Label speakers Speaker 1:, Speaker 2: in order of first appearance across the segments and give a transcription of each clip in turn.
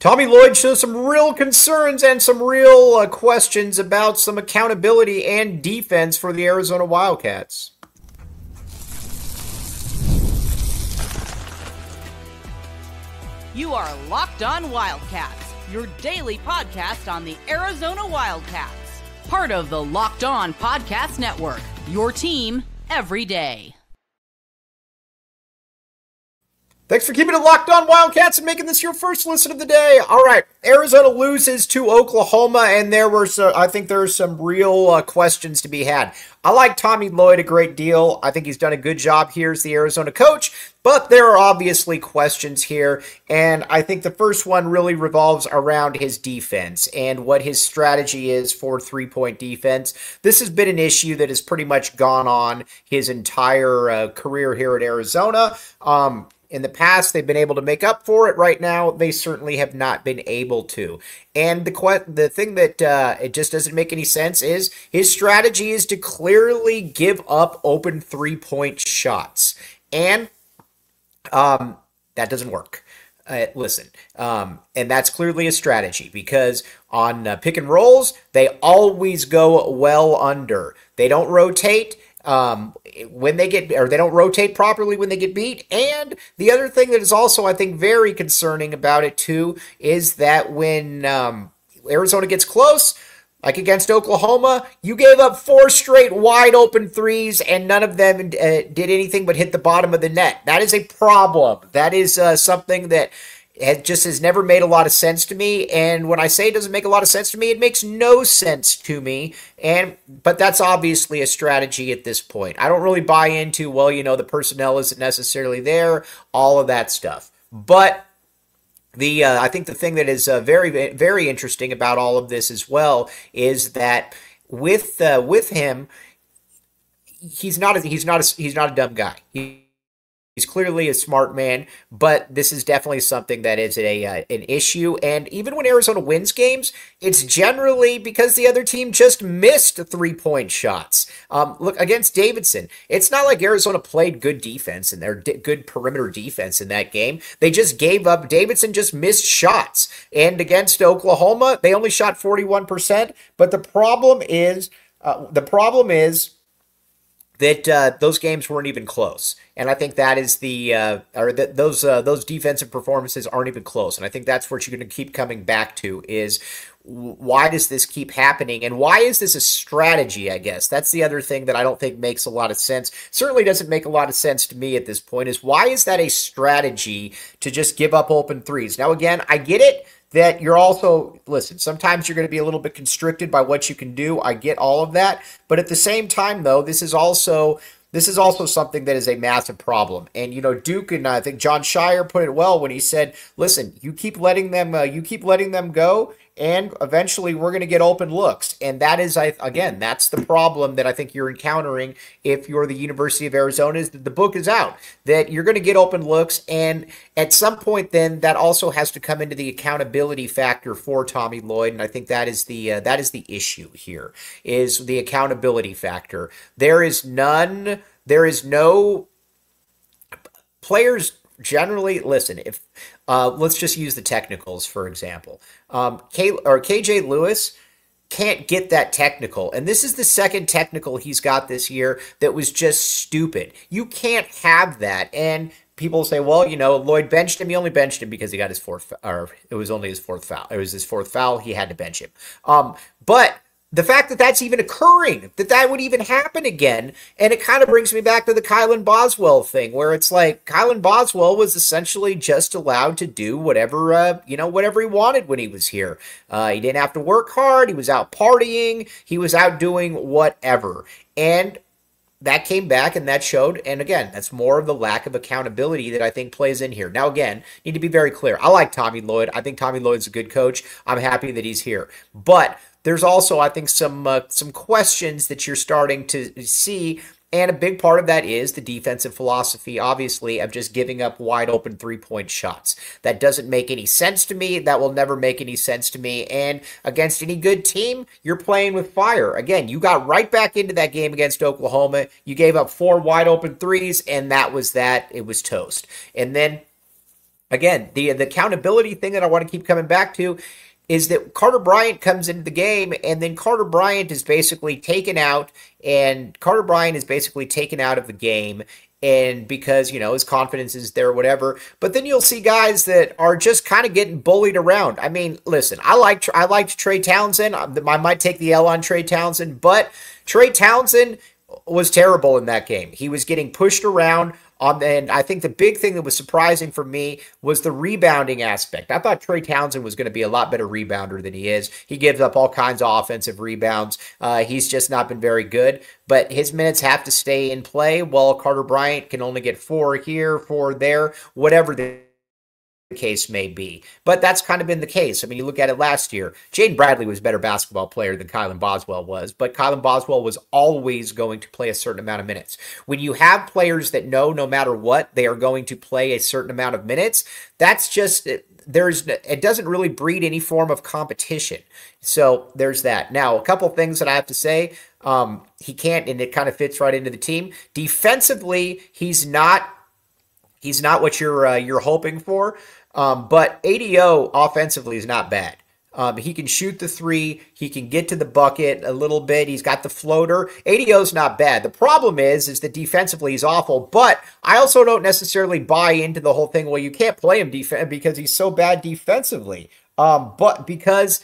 Speaker 1: Tommy Lloyd shows some real concerns and some real questions about some accountability and defense for the Arizona Wildcats.
Speaker 2: You are Locked On Wildcats, your daily podcast on the Arizona Wildcats. Part of the Locked On Podcast Network, your team every day.
Speaker 1: Thanks for keeping it locked on, Wildcats, and making this your first listen of the day. All right, Arizona loses to Oklahoma, and I think there are some real questions to be had. I like Tommy Lloyd a great deal. I think he's done a good job here as the Arizona coach, but there are obviously questions here, and I think the first one really revolves around his defense and what his strategy is for three-point defense. This has been an issue that has pretty much gone on his entire career here at Arizona. In the past, they've been able to make up for it. Right now, they certainly have not been able to. And the thing that it just doesn't make any sense is his strategy is to clearly give up open three-point shots. And that doesn't work. Listen, and that's clearly a strategy because on pick and rolls, they always go well under. They don't rotate. When they get, or they don't rotate properly when they get beat. And the other thing that is also, I think, very concerning about it too, is that when Arizona gets close, like against Oklahoma, you gave up 4 straight wide open threes and none of them did anything but hit the bottom of the net. That is a problem. That is something that has never made a lot of sense to me. And when I say it doesn't make a lot of sense to me, it makes no sense to me. But that's obviously a strategy at this point. I don't really buy into, well, the personnel isn't necessarily there, all of that stuff. But I think the thing that is very, very interesting about all of this as well is that with him, he's not a dumb guy. He's clearly a smart man, but this is definitely something that is an issue. And even when Arizona wins games, it's generally because the other team just missed three-point shots. Look, against Davidson, it's not like Arizona played good defense and their good perimeter defense in that game. They just gave up. Davidson just missed shots. And against Oklahoma, they only shot 41%. But the problem is that those games weren't even close. And I think that is those defensive performances aren't even close. And I think that's what you're going to keep coming back to is why does this keep happening? And why is this a strategy, I guess? That's the other thing that I don't think makes a lot of sense. Certainly doesn't make a lot of sense to me at this point is why is that a strategy to just give up open threes? Now, again, I get it. That you're also, listen, sometimes you're going to be a little bit constricted by what you can do. I get all of that. But at the same time, though, this is also something that is a massive problem. And, Duke and I think John Shire put it well when he said, listen, you keep letting them go, and eventually we're going to get open looks. And that is, again, that's the problem that I think you're encountering if you're the University of Arizona, is that the book is out, that you're going to get open looks. And at some point, then, that also has to come into the accountability factor for Tommy Lloyd. And I think that is the issue here, is the accountability factor. There is no players generally, listen, if let's just use the technicals, for example. KJ Lewis can't get that technical. And this is the second technical he's got this year that was just stupid. You can't have that. And people say, well, Lloyd benched him. He only benched him because he got his fourth, or it was only his fourth foul. It was his fourth foul. He had to bench him. But the fact that that's even occurring, that would even happen again, and it kind of brings me back to the Kylan Boswell thing, where it's like Kylan Boswell was essentially just allowed to do whatever he wanted when he was here. He didn't have to work hard. He was out partying. He was out doing whatever. And that came back and that showed. And again, that's more of the lack of accountability that I think plays in here. Now, again, need to be very clear. I like Tommy Lloyd. I think Tommy Lloyd's a good coach. I'm happy that he's here. But there's also, I think, some questions that you're starting to see, and a big part of that is the defensive philosophy, obviously, of just giving up wide open three-point shots. That doesn't make any sense to me. That will never make any sense to me. And against any good team, you're playing with fire. Again, you got right back into that game against Oklahoma. You gave up 4 wide open threes, and that was that. It was toast. And then again, the accountability thing that I want to keep coming back to is that Carter Bryant comes into the game, and then Carter Bryant is basically taken out, and Carter Bryant is basically taken out of the game, and because, his confidence is there, whatever. But then you'll see guys that are just kind of getting bullied around. I mean, listen, I liked Trey Townsend. I might take the L on Trey Townsend, but Trey Townsend was terrible in that game. He was getting pushed around. And I think the big thing that was surprising for me was the rebounding aspect. I thought Trey Townsend was going to be a lot better rebounder than he is. He gives up all kinds of offensive rebounds. He's just not been very good. But his minutes have to stay in play, while Carter Bryant can only get 4 here, 4 there, whatever the case may be. But that's kind of been the case. I mean, you look at it last year, Jaden Bradley was a better basketball player than Kylan Boswell was, but Kylan Boswell was always going to play a certain amount of minutes. When you have players that know no matter what, they are going to play a certain amount of minutes, that's just, it doesn't really breed any form of competition. So there's that. Now, a couple things that I have to say. He can't, and it kind of fits right into the team. Defensively, he's not what you're hoping for. But ADO offensively is not bad. He can shoot the 3. He can get to the bucket a little bit. He's got the floater. ADO's not bad. The problem is that defensively he's awful. But I also don't necessarily buy into the whole thing, well, you can't play him because he's so bad defensively. But because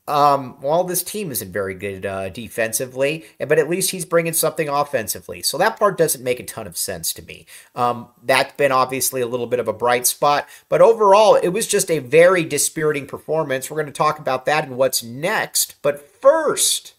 Speaker 1: this team isn't very good defensively, but at least he's bringing something offensively. So that part doesn't make a ton of sense to me. That's been obviously a little bit of a bright spot, but overall, it was just a very dispiriting performance. We're going to talk about that and what's next, but first,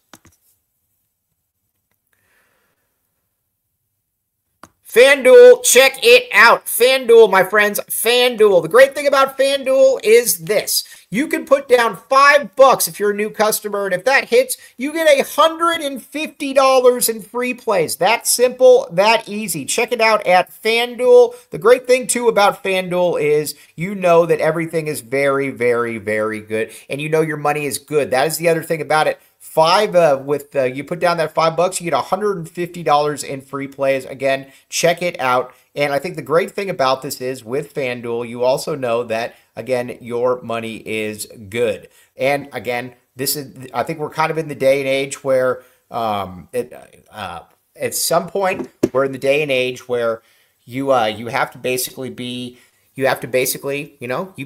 Speaker 1: FanDuel, check it out. FanDuel, my friends, FanDuel. The great thing about FanDuel is this. You can put down $5 if you're a new customer, and if that hits, you get $150 in free plays. That simple, that easy. Check it out at FanDuel. The great thing, too, about FanDuel is you know that everything is very, very, very good, and you know your money is good. That is the other thing about it. You put down that $5, you get $150 in free plays. Again, check it out. And I think the great thing about this is with FanDuel, you also know that, again, your money is good. And again, I think we're kind of in the day and age where at some point we're in the day and age where you have to basically, you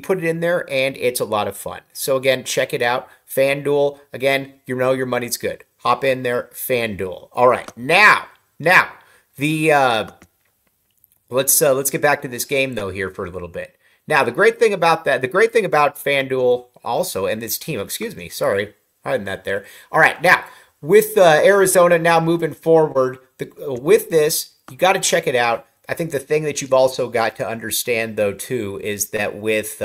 Speaker 1: put it in there and it's a lot of fun. So again, check it out. FanDuel, again, you know your money's good. Hop in there, FanDuel. All right, now let's get back to this game though here for a little bit. Now, the great thing about FanDuel also, and this team, hiding that there. All right, now with Arizona now moving forward, with this, you got to check it out. I think the thing that you've also got to understand though too is that with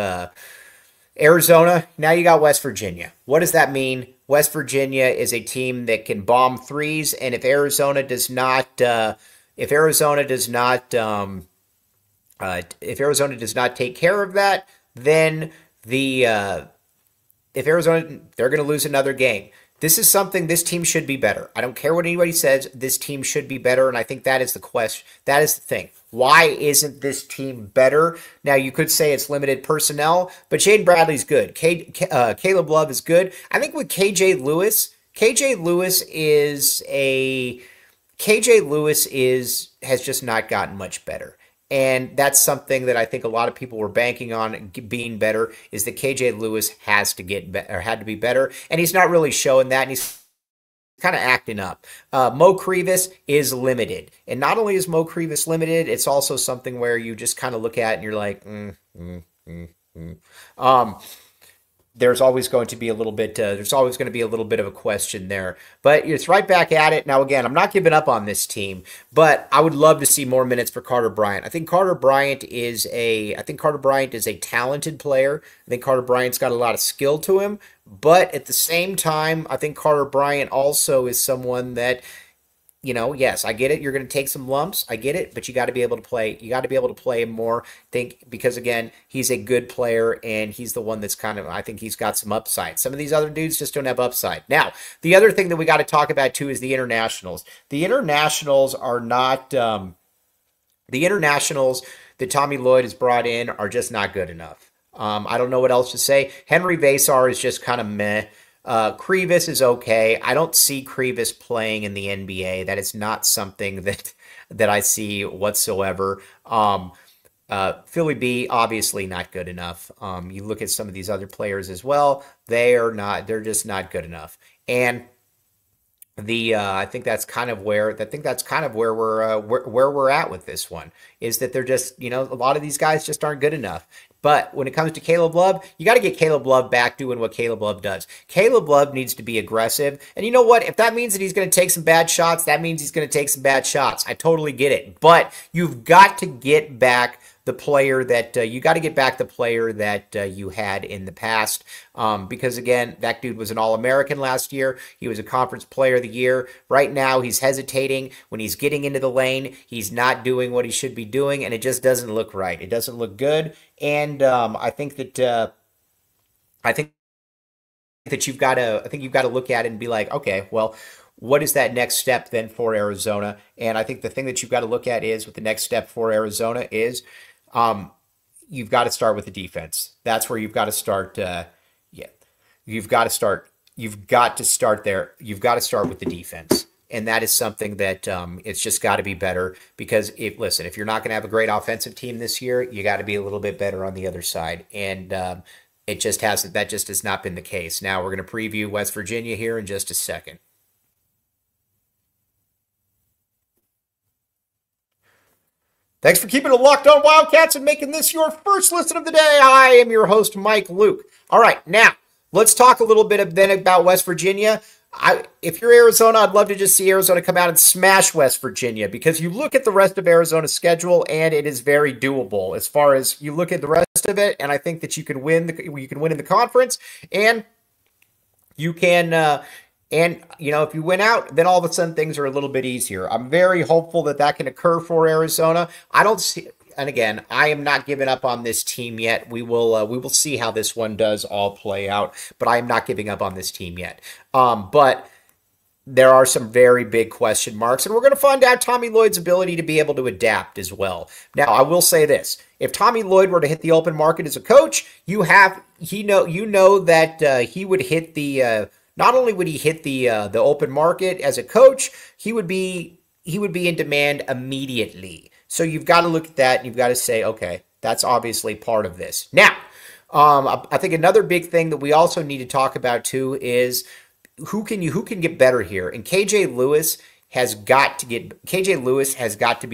Speaker 1: Arizona, now you got West Virginia. What does that mean? West Virginia is a team that can bomb threes, and if Arizona does not take care of that, then they're going to lose another game. This is something this team should be better. I don't care what anybody says. This team should be better, and I think that is the question. That is the thing. Why isn't this team better? Now, you could say it's limited personnel, but Jaden Bradley's good. Caleb Love is good. I think with KJ Lewis has just not gotten much better. And that's something that I think a lot of people were banking on being better, is that KJ Lewis has to get better, or had to be better, and he's not really showing that, and he's kind of acting up. Mo Crevis is limited, and not only is Mo Crevis limited, it's also something where you just kind of look at it and you're like, there's always going to be a little bit of a question there, but it's right back at it. Now, again, I'm not giving up on this team, but I would love to see more minutes for Carter Bryant. I think Carter Bryant is a talented player. I think Carter Bryant's got a lot of skill to him, but at the same time, I think Carter Bryant also is someone that, yes, I get it. You're going to take some lumps. I get it, but you got to be able to play. You got to be able to play him more. Because again, he's a good player, and he's the one that's I think he's got some upside. Some of these other dudes just don't have upside. Now, the other thing that we got to talk about too is the internationals. The internationals are not. The that Tommy Lloyd has brought in are just not good enough. I don't know what else to say. Henry Vasar is just kind of meh. Krivas is okay. I don't see Krivas playing in the NBA. That is not something that I see whatsoever. Philly B, obviously not good enough. You look at some of these other players as well. They're just not good enough. And I think that's kind of where we're at with this one, is that they're just, a lot of these guys just aren't good enough. But when it comes to Caleb Love, you got to get Caleb Love back doing what Caleb Love does. Caleb Love needs to be aggressive. And you know what? If that means that he's going to take some bad shots, that means he's going to take some bad shots. I totally get it. But you've got to get back the player that you had in the past. Because again, that dude was an All-American last year. He was a Conference Player of the Year. Right now, he's hesitating. When he's getting into the lane, he's not doing what he should be doing, and it just doesn't look right. It doesn't look good. And I think that you've got to look at it and be like, okay, well, what is that next step then for Arizona? And I think the thing that you've got to look at is, what the next step for Arizona is, you've got to start with the defense. That's where you've got to start. You've got to start there. You've got to start with the defense. And that is something that it's just got to be better, because if you're not going to have a great offensive team this year, you got to be a little bit better on the other side. And that just has not been the case. Now we're going to preview West Virginia here in just a second. Thanks for keeping it locked on Wildcats and making this your first listen of the day. I am your host, Mike Luke. All right, now let's talk a little bit then about West Virginia. If you're Arizona, I'd love to just see Arizona come out and smash West Virginia, because you look at the rest of Arizona's schedule and it is very doable as far as you look at the rest of it. And I think that you can win. You can win in the conference, and you can. If you win out, then all of a sudden things are a little bit easier. I'm very hopeful that can occur for Arizona. And again, I am not giving up on this team yet. We will see how this one does all play out, but I am not giving up on this team yet. But there are some very big question marks, and we're going to find out Tommy Lloyd's ability to be able to adapt as well. Now, I will say this: if Tommy Lloyd were to hit the open market as a coach, you know that he would hit the. Not only would he hit the open market as a coach, he would be in demand immediately. So you've got to look at that and you've got to say, okay, that's obviously part of this. Now, I think another big thing that we also need to talk about too is who can get better here. And KJ Lewis has got to be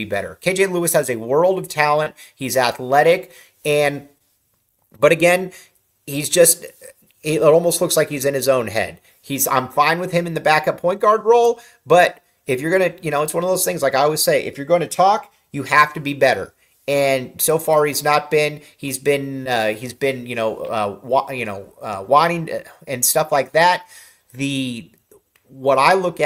Speaker 1: better. KJ Lewis has a world of talent. He's athletic, but again, it almost looks like he's in his own head. I'm fine with him in the backup point guard role, but if you're going to, it's one of those things, like I always say, if you're going to talk, you have to be better. And so far he's not been, wanting and stuff like that. What I look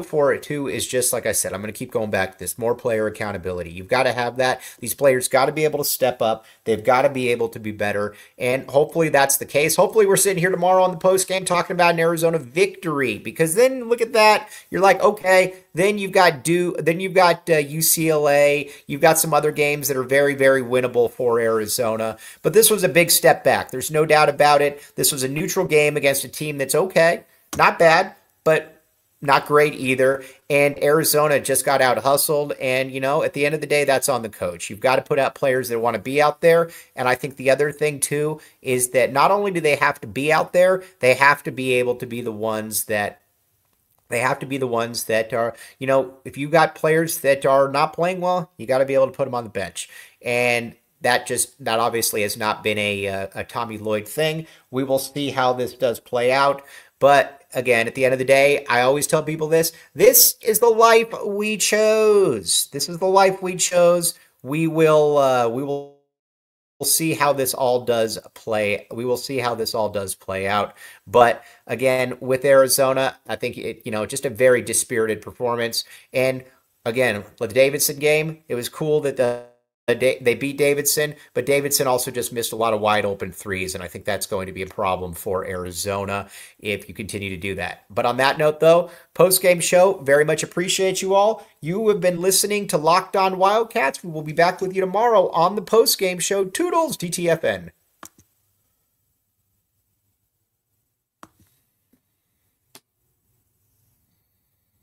Speaker 1: for too is just like I said, I'm going to keep going back to this, more player accountability. You've got to have that. These players got to be able to step up. They've got to be able to be better. And hopefully that's the case. Hopefully we're sitting here tomorrow on the post game talking about an Arizona victory, because then look at that. You're like, okay, then you've got UCLA. You've got some other games that are very, very winnable for Arizona. But this was a big step back. There's no doubt about it. This was a neutral game against a team that's okay. Not bad, but not great either. And Arizona just got out hustled. And, at the end of the day, that's on the coach. You've got to put out players that want to be out there. And I think the other thing, too, is that not only do they have to be out there, they have to be able to be the ones that are, if you got players that are not playing well, you got to be able to put them on the bench. And that obviously has not been a Tommy Lloyd thing. We will see how this does play out. But again, at the end of the day, I always tell people this is the life we chose. This is the life we chose. We will see how this all does play. We will see how this all does play out. But again, with Arizona, I think just a very dispirited performance. And again, the Davidson game, it was cool that They beat Davidson, but Davidson also just missed a lot of wide open threes, and I think that's going to be a problem for Arizona if you continue to do that. But on that note, though, post-game show, very much appreciate you all. You have been listening to Locked On Wildcats. We will be back with you tomorrow on the post-game show. Toodles, TTFN.